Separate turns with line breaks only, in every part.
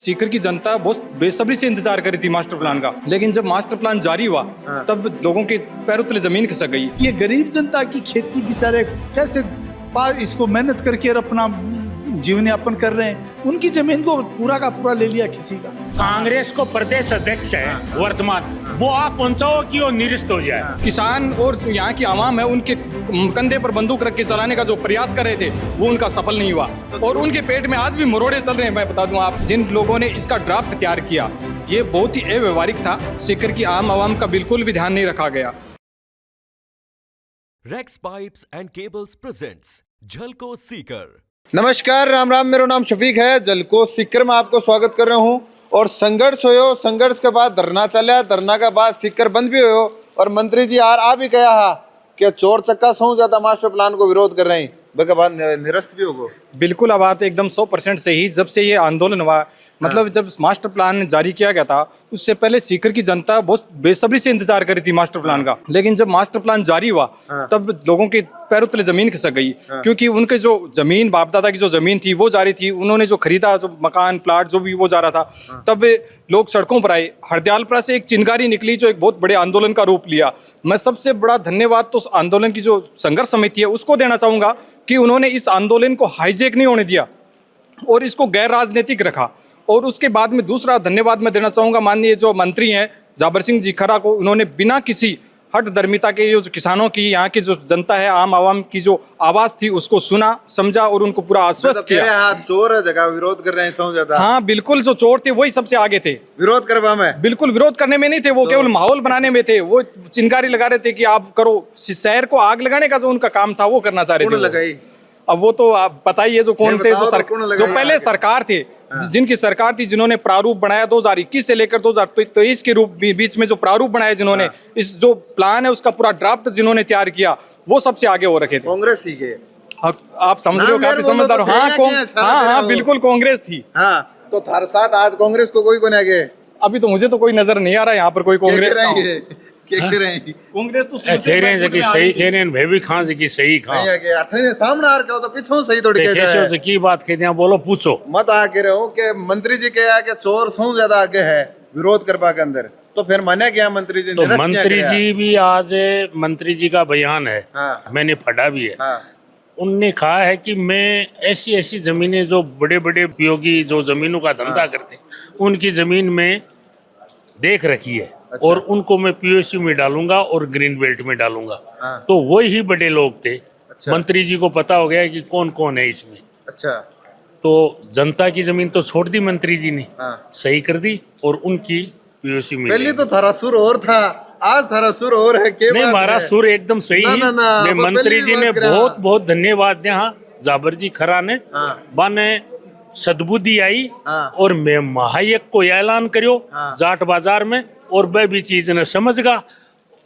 सीकर की जनता बहुत बेसब्री से इंतजार कर रही थी मास्टर प्लान का, लेकिन जब मास्टर प्लान जारी हुआ तब लोगों के पैरों तले जमीन खिसक गई।
ये गरीब जनता की खेती बेचारे कैसे इसको मेहनत करके और अपना जीवन यापन कर रहे हैं, उनकी जमीन को पूरा का पूरा ले लिया किसी का।
कांग्रेस को प्रदेश अध्यक्ष है वर्तमान, वो आप पहुंचाओ कि वो निरस्त हो जाए।
किसान और जो यहाँ की आवाम है उनके कंधे पर बंदूक रख के चलाने का जो प्रयास कर रहे थे वो उनका सफल नहीं हुआ और उनके पेट में आज भी मरोड़े चल रहे हैं। मैं बता दूं, आप जिन लोगों ने इसका ड्राफ्ट तैयार किया ये बहुत ही अव्यवहारिक था। सीकर की आम आवाम का बिल्कुल भी ध्यान नहीं रखा गया।
Rex pipes and cables presents Jhalko Sikar.
नमस्कार, राम राम। मेरा नाम शफीक है। जलको सीकर में आपको स्वागत कर रहा हूँ। और संघर्ष हो, संघर्ष के बाद धरना चला, धरना के बाद सीकर बंद भी हो और मंत्री जी आ भी गया है कि चोर चक्का सौ ज्यादा मास्टर प्लान को विरोध कर रहे हैं, के बाद निरस्त भी होगा।
बिल्कुल, अब बात एकदम 100% सही। जब से ये आंदोलन हुआ, मतलब जब मास्टर प्लान जारी किया गया था उससे पहले सीकर की जनता बहुत बेसब्री से इंतजार कर रही थी मास्टर प्लान का, लेकिन जब मास्टर प्लान जारी हुआ तब लोगों के पैरों तले जमीन खिसक गई। क्योंकि उनके जो जमीन, बाप दादा की जो जमीन थी वो जा रही थी, उन्होंने जो खरीदा, जो मकान प्लाट जो भी वो जा रहा था, तब लोग सड़कों पर आए। हरदयालपुरा से एक चिंगारी निकली जो एक बहुत बड़े आंदोलन का रूप लिया। मैं सबसे बड़ा धन्यवाद तो आंदोलन की जो संघर्ष समिति है उसको देना चाहूंगा कि उन्होंने इस आंदोलन को हाईजेक नहीं होने दिया और इसको गैर राजनीतिक रखा। और उसके बाद में दूसरा धन्यवाद मैं देना चाहूंगा माननीय जो मंत्री हैं जाबर सिंह जी खरा को। उन्होंने बिना किसी हट धर्मिता के जो किसानों की, यहाँ की जो जनता है, आम आवाम की जो आवाज थी उसको सुना, समझा और उनको पूरा आश्वस्त किया।
चोर है जगह विरोध कर रहे हैं सौ ज्यादा।
हाँ बिल्कुल, जो चोर थे वही सबसे आगे थे
विरोध करवा में।
बिल्कुल विरोध करने में नहीं थे, वो केवल माहौल बनाने में थे। वो चिंगारी लगा रहे थे कि आप करो, शहर को आग लगाने का जो उनका काम था वो करना चाह रहे थे।
लगाई।
अब वो तो आप बताइए जो कौन थे, जो पहले सरकार थे, जिनकी सरकार थी, जिन्होंने प्रारूप बनाया 2021 से लेकर 2023 के रूप बीच में जो प्रारूप बनाया जिन्होंने, इस जो प्लान है उसका पूरा ड्राफ्ट जिन्होंने तैयार किया वो सबसे आगे हो रखे थे।
कांग्रेस ही के
आप समझ रहे हो, काफी समझदार हो। हाँ बिल्कुल कांग्रेस थी।
हाँ तो थार साथ आज कांग्रेस को कोई कोने आगे।
अभी तो मुझे तो कोई नजर नहीं आ रहा यहाँ पर कोई कांग्रेस।
कांग्रेस तो कह रहे हैं कि सही कह रहे हैं, भेभी खां जी की सही खां
सामने आ रहा हो तो पीछे सही थोड़ी
कैसे हो की बात कहते हैं, बोलो पूछो
मत आ के रहो कि मंत्री जी कहा कि चोर सौ ज्यादा आगे है विरोध करवा के अंदर, तो फिर माना गया मंत्री जी।
तो मंत्री जी भी आज, मंत्री जी का बयान है, मैंने पढ़ा भी है। उनने कहा है कि मैं ऐसी ऐसी जमीनें जो बड़े बड़े उपयोगी जो जमीनों का धंधा करते हैं उनकी जमीन में देख रखी है। अच्छा। और उनको मैं पीओसी में डालूंगा और ग्रीन बेल्ट में डालूंगा। तो वही बड़े लोग थे। अच्छा। मंत्री जी को पता हो गया कि कौन कौन है इसमें। अच्छा। तो जनता की जमीन तो छोड़ दी मंत्री जी ने, सही कर दी और उनकी पीओसी में। पहले
तो थारा सुर और था, आज थारा सुर और है।
नहीं, हमारा सुर एकदम सही है। मंत्री जी ने बहुत बहुत धन्यवाद दिया, जाबर जी खरा ने बाने सद्बुद्धि आई और मैं महायक को ऐलान करियो जाट बाजार में, और वह भी चीज ने समझगा,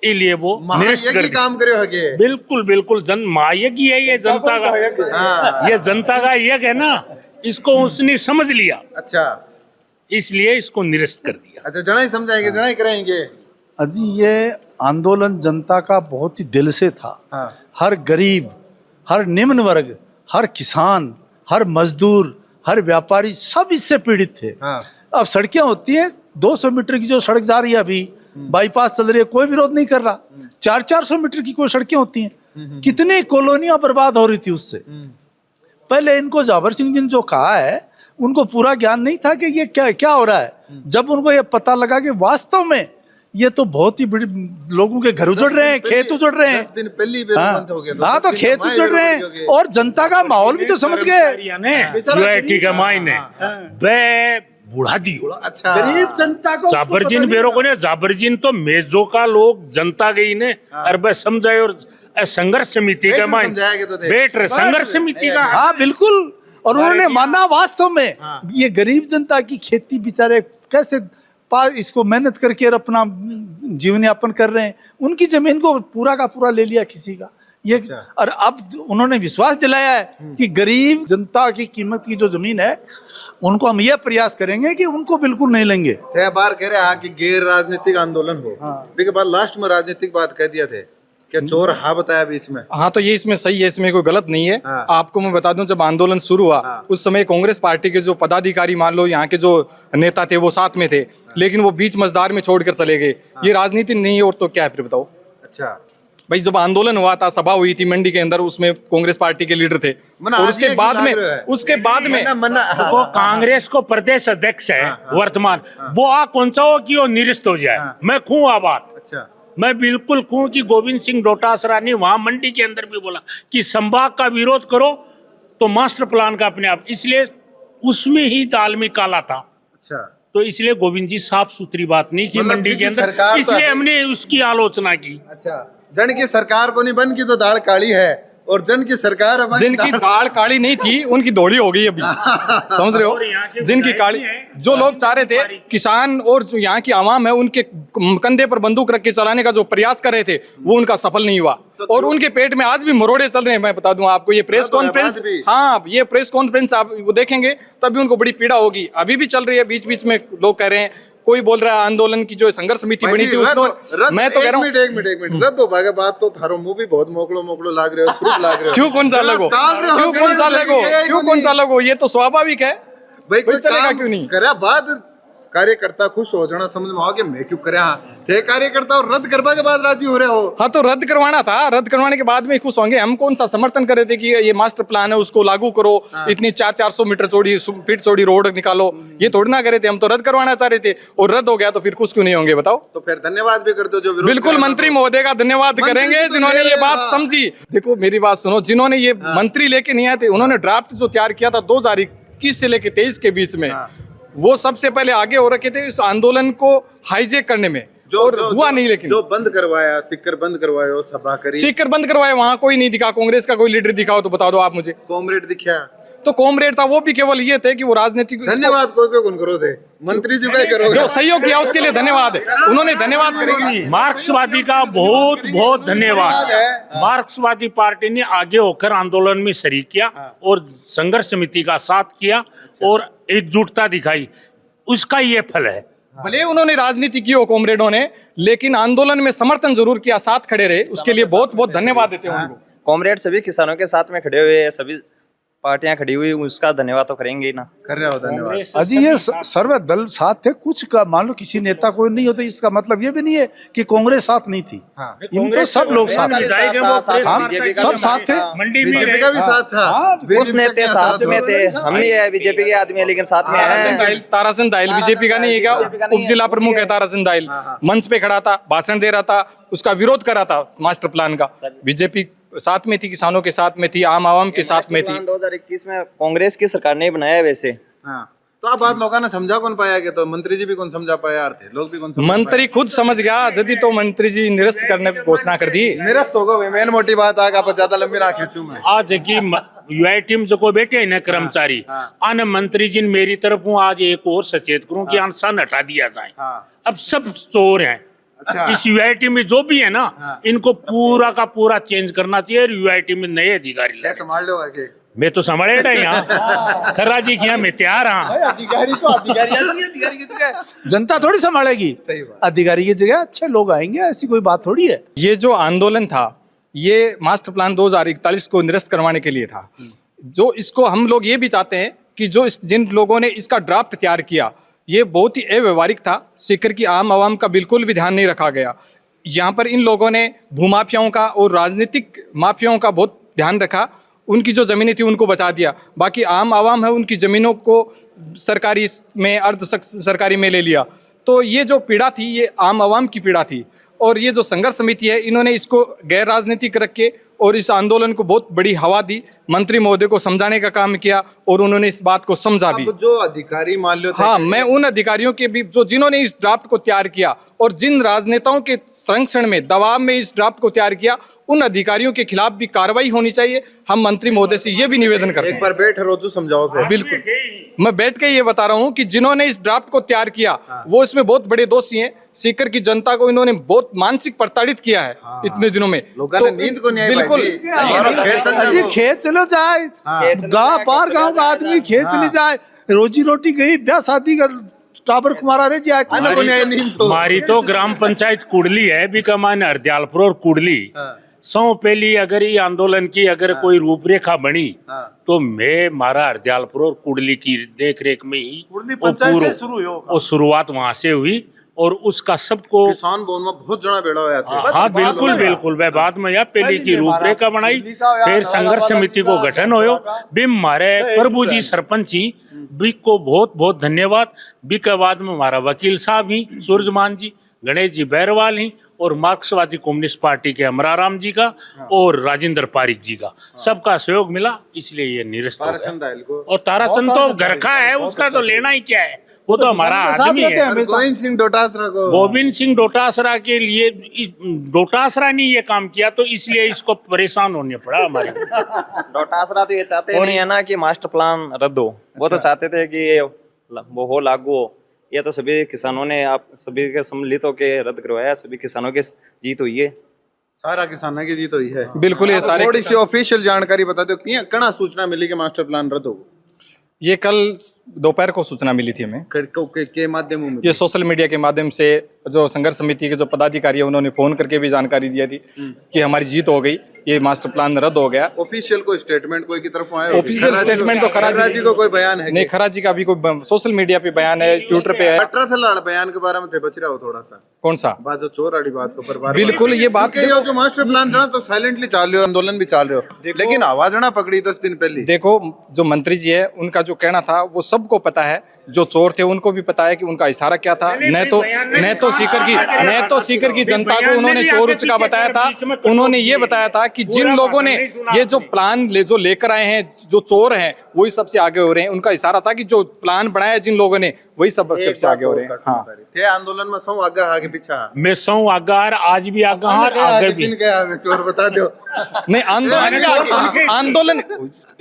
इसलिए वो निरस्त कर
काम करियो।
बिल्कुल बिल्कुल, जन महायक ही है ये जनता का, ये जनता का यज्ञ है ना, इसको उसने समझ लिया। अच्छा, इसलिए इसको निरस्त कर दिया।
अच्छा, जना ही समझाएंगे, जना ही करेंगे।
अजी ये आंदोलन जनता का बहुत ही दिल से था। हर गरीब, हर निम्न वर्ग, हर किसान, हर मजदूर, हर व्यापारी सब इससे पीड़ित थे। अब सड़कें होती हैं 200 मीटर की जो सड़क जा रही है, अभी बाईपास चल रही है, कोई विरोध नहीं कर रहा। 400-400 मीटर की कोई सड़कें होती हैं। कितनी कॉलोनियां बर्बाद हो रही थी उससे। पहले इनको जाबर सिंह जी ने जो कहा है उनको पूरा ज्ञान नहीं था कि ये क्या क्या हो रहा है। जब उनको ये पता लगा कि वास्तव में ये तो बहुत ही बड़ी लोगों के घर उजड़ रहे हैं, खेत उजड़ रहे हैं।
10 दिन पहले
हाँ, तो खेत उजड़ रहे हैं और जनता का माहौल भी तो समझ गए।
बुढ़ा दी।
अच्छा,
गरीब जनता को
जाबरजीन बेरो को ने, जाबरजीन तो मेजो का लोग जनता गई ने अरबे समझाए और संघर्ष समिति का माइन बैठ रहे, संघर्ष समिति का।
हाँ बिल्कुल, और उन्होंने माना वास्तव में ये गरीब जनता की खेती बेचारे कैसे इसको मेहनत करके और अपना जीवन यापन कर रहे हैं, उनकी जमीन को पूरा का पूरा ले लिया किसी का ये। अच्छा। और अब उन्होंने विश्वास दिलाया है कि गरीब जनता की कीमत की जो जमीन है उनको हम ये प्रयास करेंगे कि उनको बिल्कुल नहीं लेंगे।
बार कह रहे हैं कि गैर राजनीतिक आंदोलन हो, बाद लास्ट में राजनीतिक बात कह दिया थे। क्या चोर हाँ बताया बीच में?
हाँ, तो ये इसमें सही है, इसमें कोई गलत नहीं है।
हाँ।
आपको मैं बता दूं, जब आंदोलन शुरू हुआ उस समय कांग्रेस पार्टी के जो पदाधिकारी, मान लो यहाँ के जो नेता थे, वो साथ में थे, लेकिन वो बीच मझदार में छोड़कर चले गए। ये राजनीति नहीं है और तो क्या है फिर बताओ।
अच्छा,
भाई जब आंदोलन हुआ था, सभा हुई थी मंडी के अंदर, उसमें कांग्रेस पार्टी के लीडर थे,
मना
और
आज
उसके
ये
बाद
क्यों
में
लाग रहा है?
उसके बाद में
वो कांग्रेस को प्रदेश अध्यक्ष है वर्तमान, वो आ कौन सा हो कि वो निरस्त हो जाए। मैं खूँ आबाद,
अच्छा,
मैं बिल्कुल कहूं कि गोविंद सिंह डोटासरा ने वहां मंडी के अंदर भी बोला कि संभाग का विरोध करो तो मास्टर प्लान का अपने आप, इसलिए उसमें ही दाल में काला था।
अच्छा,
तो इसलिए गोविंद जी साफ सुथरी बात नहीं की
मतलब
मंडी के
कि
अंदर,
सरकार तो
इसलिए
है।
हमने उसकी आलोचना की।
अच्छा, जन की सरकार को नहीं बन की तो दाल काली है, और जन की सरकार हमारी
जिनकी दाढ़ काली नहीं थी उनकी धोड़ी हो गई अभी, समझ रहे
और यहाँ
हो।
के
जिनकी
विधायक
काली,
भी हैं,
जो लोग चाह रहे थे किसान और जो यहाँ की आवाम है उनके कंधे पर बंदूक रख के चलाने का जो प्रयास कर रहे थे, वो उनका सफल नहीं हुआ, और उनके पेट में आज भी मरोड़े चल रहे हैं। मैं बता दूं आपको, ये प्रेस
तो है,
कॉन्फ्रेंस,
आज भी।
हाँ, ये प्रेस कॉन्फ्रेंस आप वो देखेंगे तभी उनको बड़ी पीड़ा होगी। अभी भी चल रही है, बीच बीच में लोग कह रहे हैं, कोई बोल रहा है आंदोलन की जो संघर्ष समिति बनी थी उसमें, मैं तो कह रहा हूँ
एक मिनट रद्द हो भागे बात तो थारो मुंह भी बहुत मोकड़ो मोकड़ो लाग रहे हो, शुरू लाग रहे हो।
क्यों कौन सा लगो, क्यों कौन सा लगो, क्यों कौन सा लगो, ये तो स्वाभाविक है
भाई कोई
चलेगा
काम
क्यों नहीं?
करे बाद कार्यकर्ता खुश हो जाना, समझ में आ गया मैं क्यों करे। हाँ थे कार्यकर्ता और रद्द करवा के बाद राजी हो रहे हो।
हाँ, तो रद्द करवाना था, रद्द करवाने के बाद में खुश होंगे। हम कौन सा समर्थन कर रहे थे कि ये मास्टर प्लान है उसको लागू करो, इतनी 400 मीटर फीट चौड़ी रोड निकालो, ये थोड़ी ना करे थे। हम तो रद्द करवाना चाह रहे थे, और रद्द हो गया तो फिर खुश क्यों नहीं होंगे बताओ।
तो फिर धन्यवाद भी कर दो जो विरोध
बिल्कुल,
कर रहे
मंत्री
हो।
महोदय का धन्यवाद
मंत्री
करेंगे
तो
जिन्होंने
ले
ये
रहे,
बात
हाँ।
समझी। देखो मेरी बात सुनो, जिन्होंने ये मंत्री लेके नहीं आए थे, उन्होंने ड्राफ्ट जो तैयार किया था 2021 से लेके 23 के बीच में, वो सबसे पहले आगे हो रखे थे इस आंदोलन को हाईजैक करने में, और हुआ नहीं। लेकिन
जो बंद करवाया, सिक्कर बंद करवाया, सभा करी,
सीकर बंद करवाए, वहां कोई नहीं दिखा, कांग्रेस का कोई लीडर दिखाओ तो बता दो आप मुझे।
कॉमरेड दिखा
तो कॉमरेड था, वो भी केवल ये थे कि वो राजनीतिक,
धन्यवाद कोई कोई कौन करो थे, मंत्री जी का ही करो
जो सहयोग किया उसके लिए धन्यवाद है, उन्होंने धन्यवाद करेंगे।
मार्क्सवादी का बहुत बहुत धन्यवाद। मार्क्सवादी पार्टी ने आगे होकर आंदोलन में शरीक किया और संघर्ष समिति का साथ किया और एकजुटता दिखाई, उसका ये फल है।
भले उन्होंने राजनीति की हो कॉमरेडों ने, लेकिन आंदोलन में समर्थन जरूर किया, साथ खड़े रहे, उसके लिए बहुत बहुत धन्यवाद देते हैं उनको।
कॉमरेड सभी किसानों के साथ में खड़े हुए हैं, सभी पार्टियां खड़ी हुई, उसका धन्यवाद तो करेंगे ही ना।
कर रहे हो, धन्यवाद।
अजी ये सर्व दल साथ थे, कुछ का मान लो किसी नेता को नहीं होता, इसका मतलब ये भी नहीं है कि कांग्रेस साथ नहीं थी। इन तो सब लोग साथ थे, सब साथ थे।
मंडी में
बीजेपी का भी साथ था,
उस नेता साथ में थे, हम भी है बीजेपी के आदमी है लेकिन साथ में है।
ताराचंद दाहिल बीजेपी का नहीं है क्या? उप जिला प्रमुख है ताराचंद दाहिल, मंच पे खड़ा था, भाषण दे रहा था, उसका विरोध कर रहा था मास्टर प्लान का। बीजेपी साथ में थी, किसानों के साथ में थी, आम आवाम के साथ में थी।
2021 में कांग्रेस की सरकार ने बनाया है वैसे।
हाँ, तो आप बात लोगों ने समझा कौन पाया कि, तो मंत्री जी भी कौन समझा पाया, यार थे लोग भी कौन समझा
मंत्री खुद समझ गया, यदि तो मंत्री जी निरस्त करने की घोषणा कर दी।
पाया? निरस्त होगा भाई, मेन मोटी बात आगे आप ज्यादा लंबी ना खींचूं मैं।
आज की यूआई टीम जो को बैठे है ना कर्मचारी, आने मंत्री जी मेरी तरफ हूँ आज एक और सचेत करूँ कि अनशन हटा दिया जाए। अब सब चोर हैं।
अच्छा।
इस यूआईटी में जो भी है ना, इनको पूरा का पूरा चेंज करना चाहिए। यूआईटी में नए अधिकारी
क्या
लाने
संभाल लो आगे?
मैं तो संभाले था यहाँ खर्रा जी किया मैं तैयार हाँ।
अधिकारी तो अधिकारी की जगह जनता थोड़ी संभालेगी, अधिकारी की जगह अच्छे लोग आएंगे, ऐसी कोई बात थोड़ी है।
ये जो आंदोलन था, ये मास्टर प्लान 2041 को निरस्त करवाने के लिए था। जो इसको हम लोग ये भी चाहते हैं कि जो जिन लोगों ने इसका ड्राफ्ट तैयार किया, ये बहुत ही अव्यवहारिक था, सीकर की आम आवाम का बिल्कुल भी ध्यान नहीं रखा गया। यहाँ पर इन लोगों ने भूमाफियाओं का और राजनीतिक माफियाओं का बहुत ध्यान रखा, उनकी जो ज़मीनें थी उनको बचा दिया। बाकी आम आवाम है, उनकी ज़मीनों को सरकारी में, अर्ध सरकारी में ले लिया। तो ये जो पीड़ा थी, ये आम आवाम की पीड़ा थी। और ये जो संघर्ष समिति है, इन्होंने इसको गैर राजनीतिक रख के और इस आंदोलन को बहुत बड़ी हवा दी। मंत्री महोदय को समझाने का काम किया और उन्होंने इस बात को समझा भी।
अब जो अधिकारी मान लो,
हाँ, मैं उन अधिकारियों के भी जो जिन्होंने इस ड्राफ्ट को तैयार किया और जिन राजनेताओं के संरक्षण में, दबाव में इस ड्राफ्ट को तैयार किया, उन अधिकारियों के खिलाफ भी कार्रवाई होनी चाहिए। हम मंत्री महोदय से ये भी निवेदन करते
एक
हैं।
बार बैठ रोजू समझाओ फिर।
बिल्कुल, मैं बैठ के ये बता रहा हूँ कि जिन्होंने इस ड्राफ्ट को तैयार किया वो इसमें बहुत बड़े दोषी हैं। सीकर की जनता को इन्होंने बहुत मानसिक प्रताड़ित किया है इतने दिनों में।
लोगों ने नींद को नहीं आई
बिल्कुल,
अजी खेत चलो जाए, गांव पार गांव का आदमी खेत चले जाए, रोजी रोटी गई, ब्याह शादी कर टाबर कुमार अरे जी आए
आने को न्याय नहीं तो
हमारी तो ग्राम पंचायत कुड़ली है बिकमान हरदयालपुर और कुड़ली सौ पहली अगर ये आंदोलन की अगर कोई रूपरेखा बनी तो मैं मारा हरदयालपुर और कुड़ली की देख रेख में ही
कुड़ली
वो
पंचायत से
पूरा-
शुरू हुई होगा।
वो शुरुआत वहां से हुई और उसका सबको
किसान बोन में बहुत जना बेड़ा हुआ था।
हाँ बिल्कुल बिल्कुल वह बाद में या पहले की रूपरेखा बनाई फिर संघर्ष समिति को गठन होयो बिम मारे प्रभु जी सरपंच ही बी को बहुत बहुत धन्यवाद बी के बाद में हमारा वकील साहब ही सूरजमान जी गणेश जी बैरवाल ही और मार्क्सवादी कम्युनिस्ट पार्टी के अमराराम जी का और राजेंद्र पारिक जी का सबका सहयोग मिला इसलिए ये निरस्त हो गया।
ताराचंद आयल को
और ताराचंद तो घर का है उसका तो लेना ही क्या है वो तो हमारा आदमी है।
और गोविंद सिंह डोटासरा को
गोविंद सिंह डोटासरा के लिए डोटासरा ने ये काम किया तो इसलिए इसको परेशान होने पड़ा हमारे
डोटासरा तो ये चाहते नहीं है ना कि मास्टर प्लान रद्द हो, वो तो चाहते थे कि ये वो हो लागू हो। ये तो सभी किसानों ने आप सभी के सम्मिलितों के रद्द करवाया, सभी किसानों की जीत हुई है।
सारा किसानों की जीत हुई है।
बिल्कुल ये सारे
थोड़ी सी ऑफिशियल जानकारी बता दो कि कना सूचना मिली कि मास्टर प्लान रद्द हो
ये कल दोपहर को सूचना मिली थी हमें
के माध्यम में
ये सोशल मीडिया के माध्यम से जो संघर्ष समिति के जो पदाधिकारी है उन्होंने फोन करके भी जानकारी दिया थी कि हमारी जीत हो गई ये मास्टर प्लान रद्द हो गया।
ऑफिशियल कोई स्टेटमेंट कोई की तरफ आया
ऑफिशियल स्टेटमेंट तो खरा
जी को कोई बयान है
नहीं खरा जी का भी कोई सोशल मीडिया पे बयान है ट्विटर पे है
बटरा था लाड़ बयान के बारे में थे बच रहा हो थोड़ा सा
कौन सा
बात जो चोर वाली बात को पर बार
बिल्कुल ये बात
क्योंकि ये जो मास्टर प्लान था तो साइलेंटली चल रहे हो आंदोलन भी चल रहे हो लेकिन आवाज ना पकड़ी 10 दिन पहले।
देखो जो मंत्री जी है उनका जो कहना था वो सबको पता है जो चोर थे उनको भी पता है कि उनका इशारा क्या था न तो सीकर की जनता को उन्होंने चोर उचका बताया था उन्होंने ये बताया था कि जिन लोगों ने ये जो प्लान जो लेकर आए हैं जो चोर हैं वही सबसे आगे हो रहे हैं। उनका इशारा था कि जो प्लान बनाया जिन लोगों ने वही सबसे आगे हो रहे हैं। हाँ
थे आंदोलन में सौ आगे पीछा
मैं सौ आगार आज भी आगार आगे भी
चोर बता दो
नहीं आंदोलन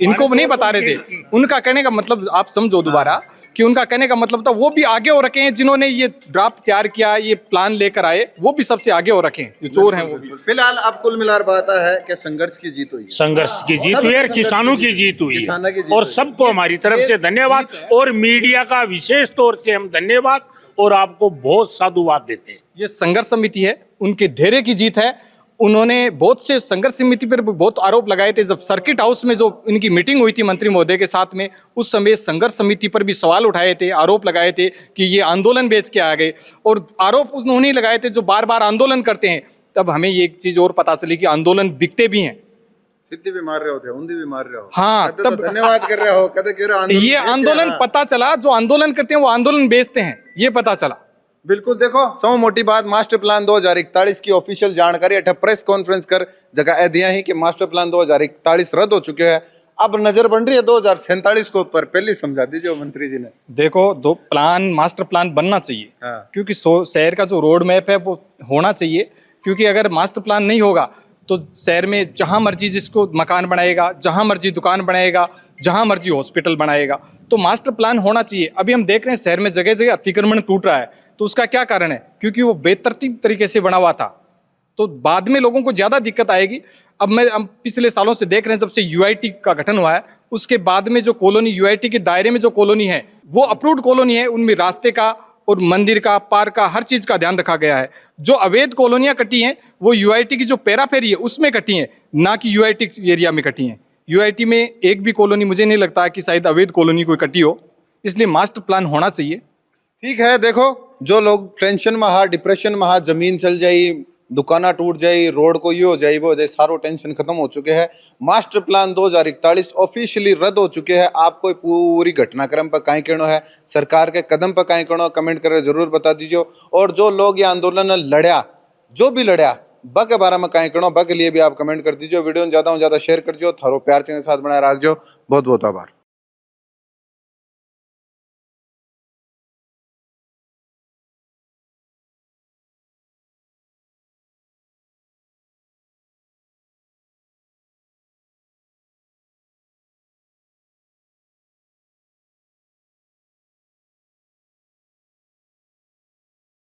इनको नहीं बता रहे थे। उनका कहने का मतलब आप समझो दोबारा कि उनका कहने का मतलब था वो भी आगे हो रखे हैं जिन्होंने ये ड्राफ्ट तैयार किया ये प्लान लेकर आए वो भी सबसे आगे हो रखे हैं जो चोर हैं वो भी।
फिलहाल अब कुल मिलाकर बात है कि संघर्ष की जीत हुई
संघर्ष की जीत हुई और किसानों की जीत हुई
किसानों की जीत
और
हुई।
सबको हमारी तरफ से धन्यवाद और मीडिया का विशेष तौर से हम धन्यवाद और आपको बहुत साधुवाद देते हैं।
ये संघर्ष समिति है उनके धैर्य की जीत है। उन्होंने बहुत से संघर्ष समिति पर बहुत आरोप लगाए थे। जब सर्किट हाउस में जो इनकी मीटिंग हुई थी मंत्री महोदय के साथ में उस समय संघर्ष समिति पर भी सवाल उठाए थे आरोप लगाए थे कि ये आंदोलन बेच के आ गए और आरोप उन्होंने लगाए थे जो बार बार आंदोलन करते हैं। तब हमें ये एक चीज और पता चली कि आंदोलन बिकते भी हैं।
सिद्धि भी मार रहे हो थे उन्दी भी मार रहे हो
हाँ
कदे
तब
तो धन्यवाद कर रहे हो कदे कह रहे हो
ये आंदोलन पता चला जो आंदोलन करते हैं वो आंदोलन बेचते हैं ये पता चला।
बिल्कुल देखो सौ मोटी बात मास्टर प्लान 2041 की ऑफिशियल जानकारी अठा प्रेस कॉन्फ्रेंस कर जगह दिया ही कि मास्टर प्लान 2041 रद्द हो चुके हैं। अब नजर बन रही है 2047 को ऊपर पहले समझा दीजिए मंत्री जी ने।
देखो दो प्लान मास्टर प्लान बनना चाहिए क्योंकि शहर का जो रोड मैप है वो होना चाहिए क्योंकि अगर मास्टर प्लान नहीं होगा तो शहर में जहां मर्जी जिसको मकान बनाएगा जहां मर्जी दुकान बनाएगा जहां मर्जी हॉस्पिटल बनाएगा तो मास्टर प्लान होना चाहिए। अभी हम देख रहे हैं शहर में जगह जगह अतिक्रमण टूट रहा है तो उसका क्या कारण है क्योंकि वो बेतरतीब तरीके से बना हुआ था तो बाद में लोगों को ज्यादा दिक्कत आएगी। अब हम पिछले सालों से देख रहे हैं जब से यूआईटी का गठन हुआ है उसके बाद में जो कॉलोनी यूआईटी के दायरे में जो कॉलोनी है वो अप्रूव्ड कॉलोनी है उनमें रास्ते का और मंदिर का पार्क का हर चीज का ध्यान रखा गया है। जो अवैध कॉलोनियां कटी हैं वो यूआईटी की जो पेराफेरी है उसमें कटी हैं ना कि यूआईटी एरिया में कटी हैं। यूआईटी में एक भी कॉलोनी मुझे नहीं लगता कि शायद अवैध कॉलोनी कोई कटी हो इसलिए मास्टर प्लान होना चाहिए।
ठीक है देखो जो लोग टेंशन में हा डिप्रेशन में हा जमीन चल जाई दुकाना टूट जाई रोड को ये हो जाए वो हो जाए सारो टेंशन खत्म हो चुके हैं। मास्टर प्लान 2041 ऑफिशियली रद्द हो चुके हैं। आपको पूरी घटनाक्रम पर कहीं कहना है सरकार के कदम पर कहीं कहना कमेंट करके जरूर बता दीजिए। और जो लोग ये आंदोलन लड़या जो भी लड़या ब के बारे में कहीं कहना ब के लिए भी आप कमेंट कर दीजिए। वीडियो ज्यादा से ज्यादा शेयर कर दियो थारो प्यार के साथ बनाए रख जो। बहुत बहुत आभार।